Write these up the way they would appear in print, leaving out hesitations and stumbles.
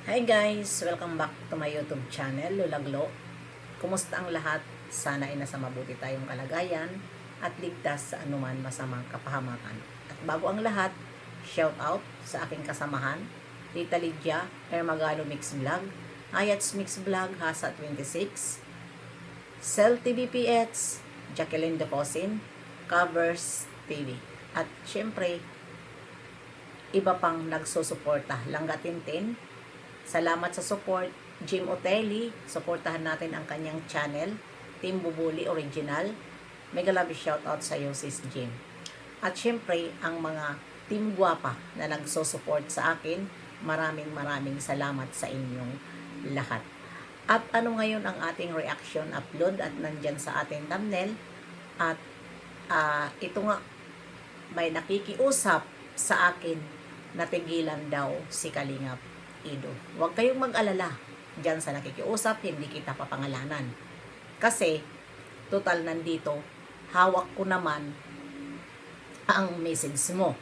Hi guys! Welcome back to my YouTube channel, Lulaglo. Kumusta ang lahat? Sana ay nasa mabuti tayong kalagayan at ligtas sa anuman masamang kapahamakan. At bago ang lahat, shout out sa aking kasamahan, Tita Lydia, Ermagalo Mix Vlog, Ayats Mix Vlog, Hasa 26, Cell TVPX, Jacqueline Deposin, Covers TV. At syempre, iba pang nagsusuporta, Langga Tintin. Salamat sa support, Jim Otelli. Suportahan natin ang kanyang channel, Team Bubuli Original. Mega love shoutout sa iyo, sis Jim. At syempre, ang mga Team Guapa na nagsusupport sa akin, maraming salamat sa inyong lahat. At ano ngayon ang ating reaction upload at nandyan sa ating thumbnail. At ito nga, may nakikiusap sa akin na tigilan daw si Kalingap Ido. Huwag kayong mag-alala dyan sa nakikiusap, hindi kita papangalanan. Kasi, total nandito, hawak ko naman ang message mo.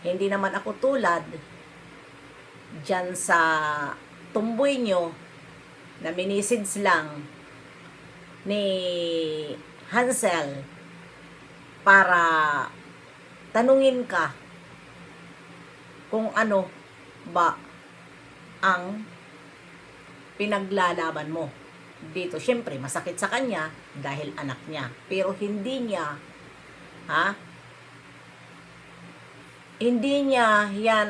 Hindi naman ako tulad dyan sa tumboy nyo na minisage lang ni Hansel para tanungin ka kung ano ba ang pinaglalaban mo dito. Syempre, masakit sa kanya dahil anak niya. Pero hindi niya, hindi niya yan,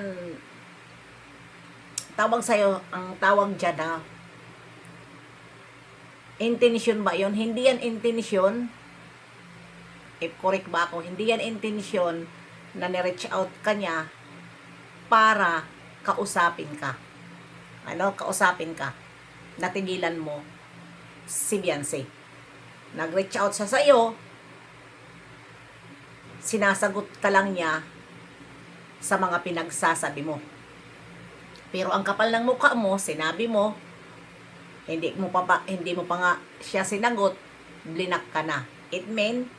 tawag sa'yo, ang tawag dyan na, intention ba yon? Hindi yan intention, if correct ba ako, hindi yan intention na ni-reach out ka niya para kausapin ka. Kausapin ka. Natigilan mo si Beyonce. Nag-reach out siya sa'yo, sinasagot ka lang niya sa mga pinagsasabi mo. Pero ang kapal ng mukha mo, sinabi mo, hindi mo pa nga siya sinagot, blinak ka na. It mean,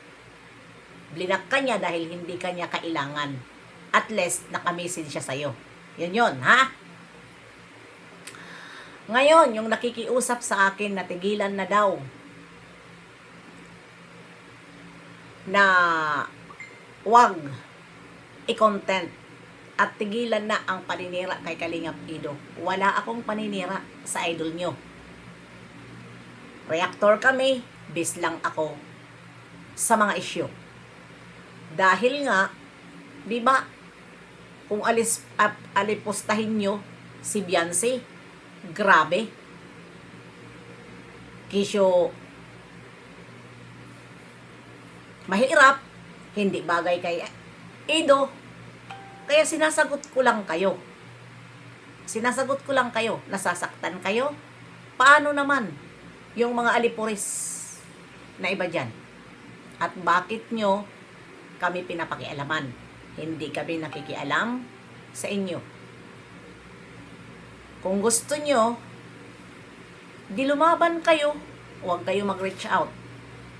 blinak ka niya dahil hindi ka niya kailangan. At least, nakamessage siya sa'yo. Yun, ha? Ngayon, yung nakikiusap sa akin na tigilan na daw na wag i-content at tigilan na ang paninira kay Kalingap Ido. Wala akong paninira sa idol nyo. Reactor kami, bis lang ako sa mga issue. Dahil nga, di ba, kung alipustahin nyo si Beyonce, grabe. Kisyo, mahirap, hindi bagay kay Ido. Kaya sinasagot ko lang kayo. Nasasaktan kayo. Paano naman yung mga alipuris na iba dyan? At bakit nyo kami pinapakialaman? Hindi kami nakikialam sa inyo. Kung gusto nyo, di lumaban kayo, huwag kayo mag-reach out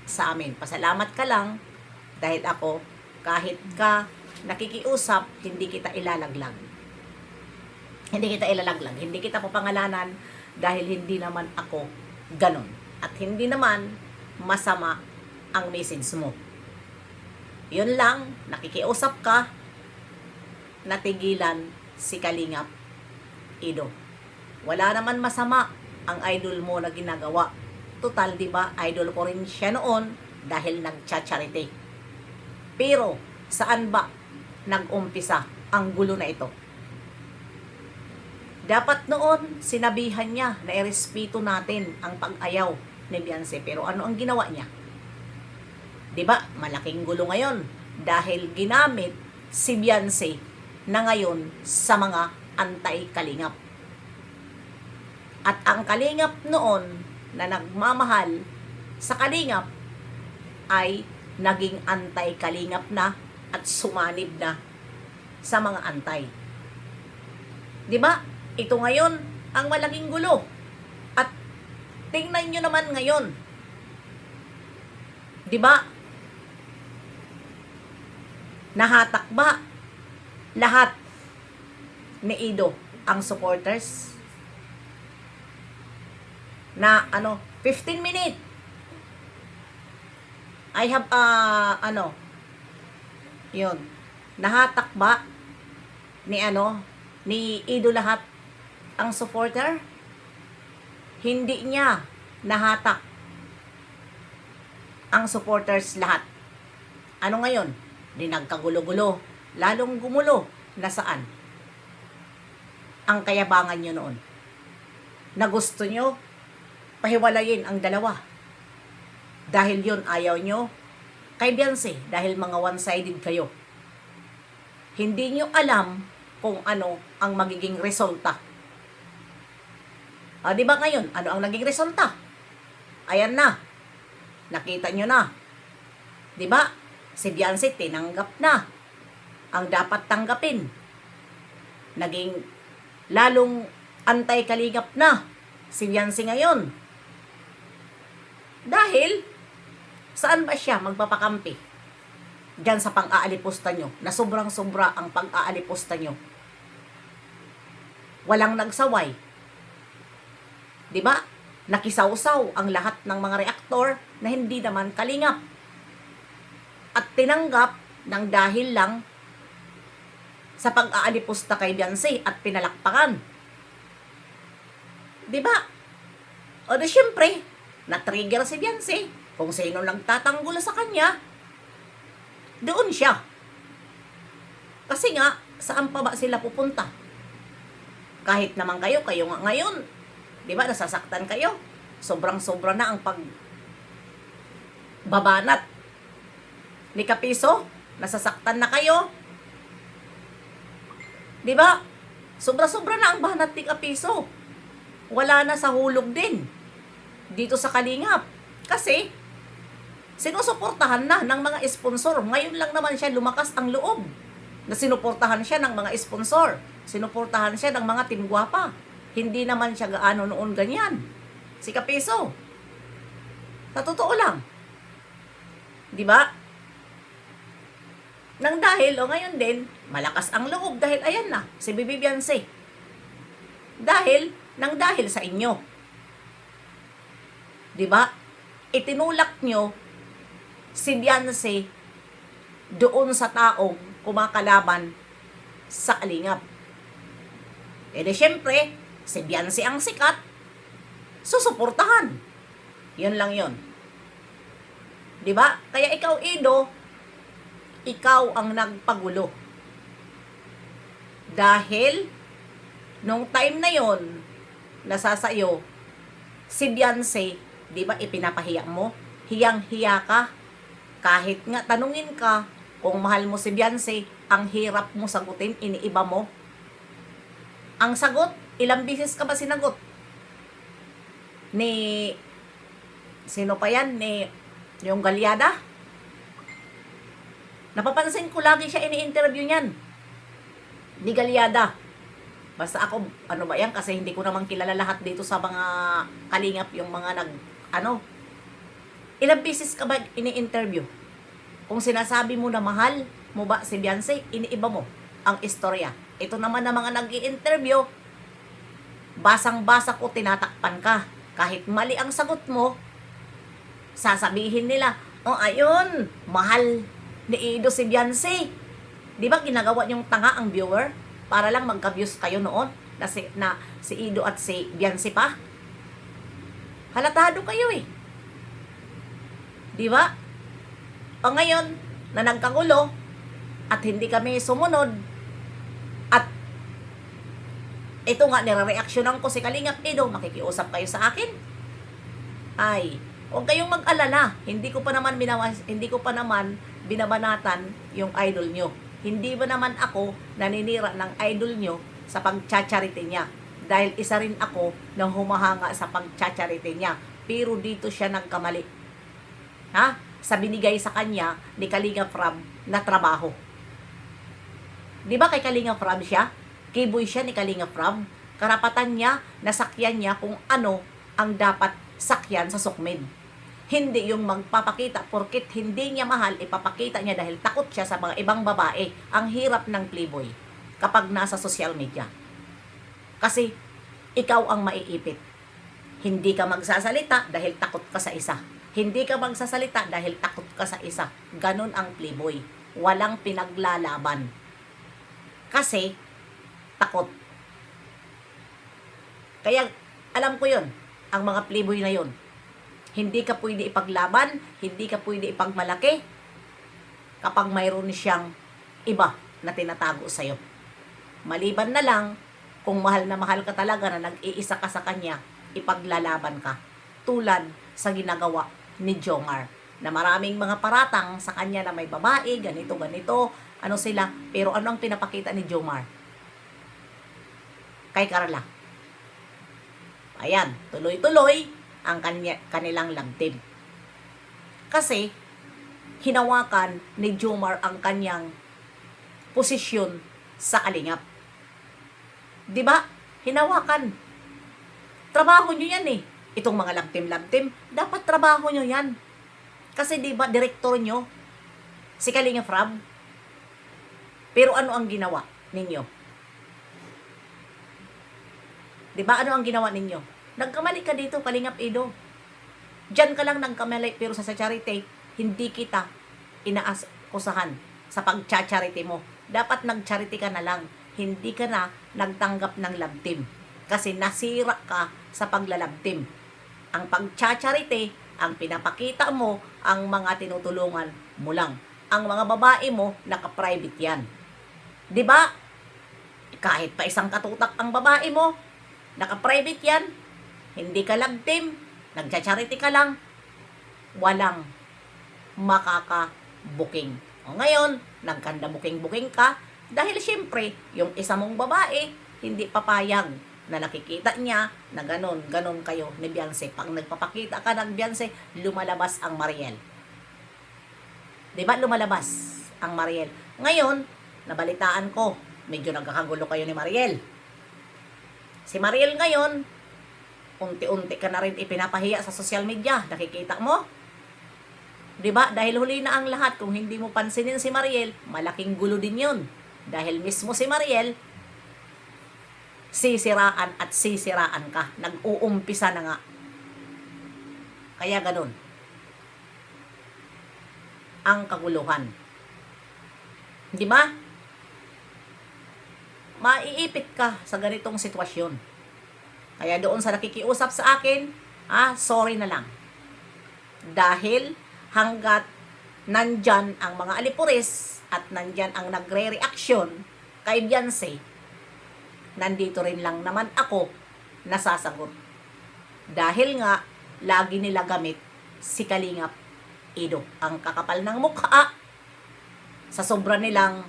sa amin. Pasalamat ka lang dahil ako, kahit ka nakikiusap, hindi kita ilalaglag. Hindi kita papangalanan dahil hindi naman ako ganon. At hindi naman masama ang message mo. Yun lang, nakikiusap ka, natigilan si Kalingap Ido. Wala naman masama ang idol mo na ginagawa. Total, di ba? Idol ko rin siya noon dahil nagcha-charity. Pero, saan ba nag-umpisa ang gulo na ito? Dapat noon, sinabihan niya na irespeto natin ang pag-ayaw ni Beyonce. Pero ano ang ginawa niya? Di ba? Malaking gulo ngayon dahil ginamit si Beyonce na ngayon sa mga anti-Kalingap. At ang Kalingap noon na nagmamahal sa Kalingap ay naging anti-Kalingap na at sumanib na sa mga antay. Di ba? Ito ngayon ang malaking gulo. At tingnan nyo naman ngayon. Di ba? Nahatak ba lahat ni Ido ang supporters na 15 minutes. I have yun. Nahatak ba ni Ido lahat ang supporter? Hindi niya nahatak ang supporters lahat. Ano ngayon? Di nagkagulo-gulo. Lalong gumulo. Nasaan? Ang kayabangan nyo noon. Na gusto nyo pahiwalayin ang dalawa. Dahil yun ayaw nyo kay Beyonce. Dahil mga one-sided kayo. Hindi nyo alam kung ano ang magiging resulta. Di ba ngayon? Ano ang naging resulta? Ayan na. Nakita nyo na. Di ba? Si Beyonce tinanggap na ang dapat tanggapin. Naging lalong antay-kalingap na si Beyonce ngayon. Dahil, saan ba siya magpapakampi? Diyan sa pang-aalipusta nyo, na sobrang-sobra ang pang-aalipusta nyo. Walang nagsaway. Diba? Nakisawsaw ang lahat ng mga reaktor na hindi naman kalingap. At tinanggap ng dahil lang sa pag-aalipusta kay Beyonce at pinalakpakan. Diba? O di syempre, na-trigger si Beyonce. Kung sino lang tatanggol sa kanya, doon siya. Kasi nga, saan pa ba sila pupunta? Kahit naman kayo nga ngayon, di ba, nasasaktan kayo? Sobrang-sobra na ang pagbabanat ni Kapiso. Nasasaktan na kayo. Di ba? Sobra-sobra na ang banat ni Kapiso. Wala na sa hulog din dito sa Kalingap. Kasi, sinusuportahan na ng mga sponsor. Ngayon lang naman siya lumakas ang loob na sinuportahan siya ng mga sponsor. Sinuportahan siya ng mga Team Guwapa. Hindi naman siya gaano noon ganyan. Si Kapiso. Sa totoo lang. Di ba? Nang dahil, ngayon din, malakas ang loob dahil ayan na, si Bibi Beyonce. Dahil sa inyo. Di ba? Itinulak nyo si Beyonce doon sa taong kumakalaban sa Kalingap. E di syempre, si Beyonce ang sikat, susuportahan. Yun lang yun. Diba? Kaya ikaw, Ido, ikaw ang nagpagulo. Dahil, nung time na yon, nasasayo, si Beyonce, diba ipinapahiya mo? Hiyang-hiya ka. Kahit nga tanungin ka, kung mahal mo si Beyonce, ang hirap mo sagutin, iniiba mo. Ang sagot, ilang bisis ka ba sinagot? Sino pa yan? Yung Galyada? Napapansin ko lagi siya ini-interview niyan. Ni Galyada. Basta ako, ano ba yan? Kasi hindi ko naman kilala lahat dito sa mga Kalingap, yung mga ilang bisis ka ba ini-interview? Kung sinasabi mo na mahal mo ba si Beyonce, iniiba mo ang istorya. Ito naman na mga nag-i-interview, basang-basa ko, tinatakpan ka. Kahit mali ang sagot mo, sasabihin nila, ayun, mahal ni Ido si Beyonce. Di ba ginagawa niyong tanga ang viewer? Para lang magka-views kayo noon na si Ido at si Beyonce pa? Halatado kayo eh. Di ba? O ngayon, na nagkagulo at hindi kami sumunod, at ito nga, nire-reaksyonan ko si Kalingap Ido, makikiusap kayo sa akin? Ay, huwag kayong mag-alala. Hindi ko pa naman binabanatan yung idol nyo. Hindi ba naman ako naninira ng idol nyo sa pag-charity niya? Dahil isa rin ako na humahanga sa pag-charity niya. Pero dito siya nagkamali. Sa binigay sa kanya ni Kalingap Rob na trabaho. Di ba kay Kalingap Rob siya? Kiboy siya ni Kalingap Rob. Karapatan niya, nasakyan niya kung ano ang dapat sakyan sa sukmed. Hindi yung magpapakita, porkit hindi niya mahal, ipapakita niya dahil takot siya sa mga ibang babae. Ang hirap ng playboy. kapag nasa social media. Kasi ikaw ang maiipit. Hindi ka magsasalita dahil takot ka sa isa. Hindi ka magsasalita dahil takot ka sa isa. Ganon ang playboy. Walang pinaglalaban. Kasi takot. Kaya alam ko yun, ang mga playboy na yun. Hindi ka pwede ipaglaban, hindi ka pwede ipagmalaki kapag mayroon siyang iba na tinatago sa'yo. Maliban na lang, kung mahal na mahal ka talaga na nag-iisa ka sa kanya, ipaglalaban ka. Tulad sa ginagawa ni Jomar, na maraming mga paratang sa kanya na may babae, ganito, ano sila. Pero ano ang pinapakita ni Jomar? Kay Carla. Ayan, tuloy-tuloy ang kanilang love team. Kasi, hinawakan ni Jomar ang kanyang posisyon sa kalingap. Diba? Hinawakan. Trabaho nyo yan eh. Itong mga love team, dapat trabaho nyo yan. Kasi diba, direktor nyo, si Kalingap Rab. Pero ano ang ginawa ninyo? Diba, ano ang ginawa ninyo? Nagkamali ka dito, Kalingap Edo. Diyan ka lang nagkamali, pero sa charity, hindi kita inaakusahan sa pag-charity mo. Dapat nag-charity ka na lang. Hindi ka na nagtanggap ng love team. Kasi nasira ka sa paglalove team. Ang pag-charity, ang pinapakita mo, ang mga tinutulungan mo lang. Ang mga babae mo, naka-private yan. Diba? Kahit pa isang katutak ang babae mo, naka-private yan. Hindi ka love team, nagcha-charity ka lang, walang makaka-booking. O ngayon, nagkanda booking ka, dahil syempre, yung isa mong babae, hindi papayag na nakikita niya na ganon kayo ni Beyonce. Pag nagpapakita ka ng Beyonce, lumalabas ang Mariel. Diba lumalabas ang Mariel? Ngayon, nabalitaan ko, medyo nagkakagulo kayo ni Mariel. Si Mariel ngayon, unti-unti ka na rin ipinapahiya sa social media. Nakikita mo? Diba? Dahil huli na ang lahat. Kung hindi mo pansinin si Mariel, malaking gulo din yun. Dahil mismo si Mariel, sisiraan at sisiraan ka. Nag-uumpisa na nga. Kaya ganun. Ang kaguluhan. Di ba? Maiipit ka sa ganitong sitwasyon. Kaya doon sa nakikiusap sa akin, sorry na lang. Dahil hanggat nandyan ang mga alipuris at nandyan ang nagre-reaksyon kay Beyonce, nandito rin lang naman ako nasasagot. Dahil nga, lagi nila gamit si Kalingap Edo. Ang kakapal ng mukha, sa sobra nilang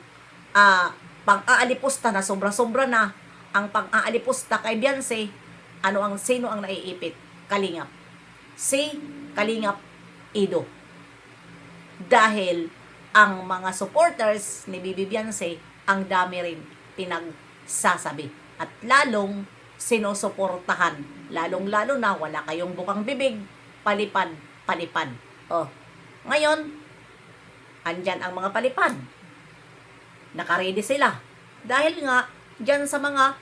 pang-aalipusta na sobra-sobra na ang pang-aalipusta kay Beyonce, sino ang naiipit? Kalingap. Si Kalingap Edo. Dahil ang mga supporters ni Bibi Beyonce, ang dami rin pinagsasabi. At lalong sinusuportahan. Lalong-lalo na wala kayong bukang bibig, palipad. Ngayon, andyan ang mga palipad. Nakaready sila. Dahil nga, dyan sa mga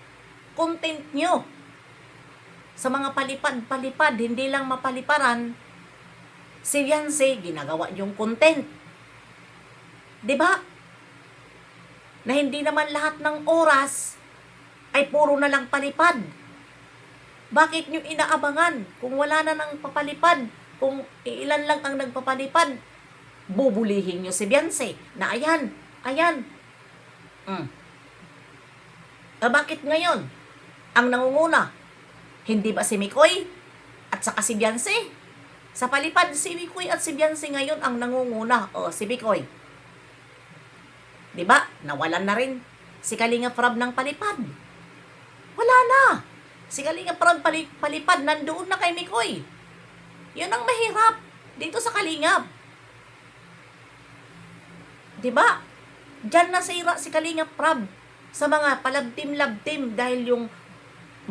content nyo, sa mga palipad, hindi lang mapaliparan, si Beyonce, ginagawa yung content. Diba? Na hindi naman lahat ng oras ay puro na lang palipad. Bakit nyo inaabangan kung wala na nang papalipad? Kung ilan lang ang nagpapalipad, bubulihin nyo si Beyonce na ayan. Bakit ngayon ang nangunguna? Hindi ba si Mikoy at saka si Beyonce? Sa palipad, si Mikoy at si Beyonce ngayon ang nangunguna. Si Mikoy. Diba? Nawalan na rin si Kalingap Rab ng palipad. Wala na. Si Kalingap Rab palipad, nandoon na kay Mikoy. Yun ang mahirap dito sa Kalingap. Diba? Diyan nasira si Kalingap Rab sa mga palabtim-labtim dahil yung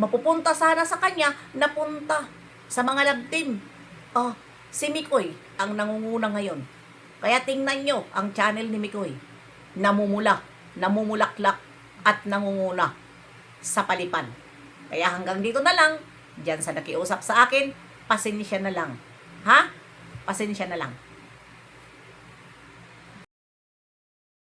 mapupunta sana sa kanya, napunta sa mga love team. Si Mikoy ang nangunguna ngayon. Kaya tingnan nyo ang channel ni Mikoy. Namumulaklak at nangunguna sa palipad. Kaya hanggang dito na lang, diyan sa nakiusap sa akin, pasensya na lang. Ha? Pasensya na lang.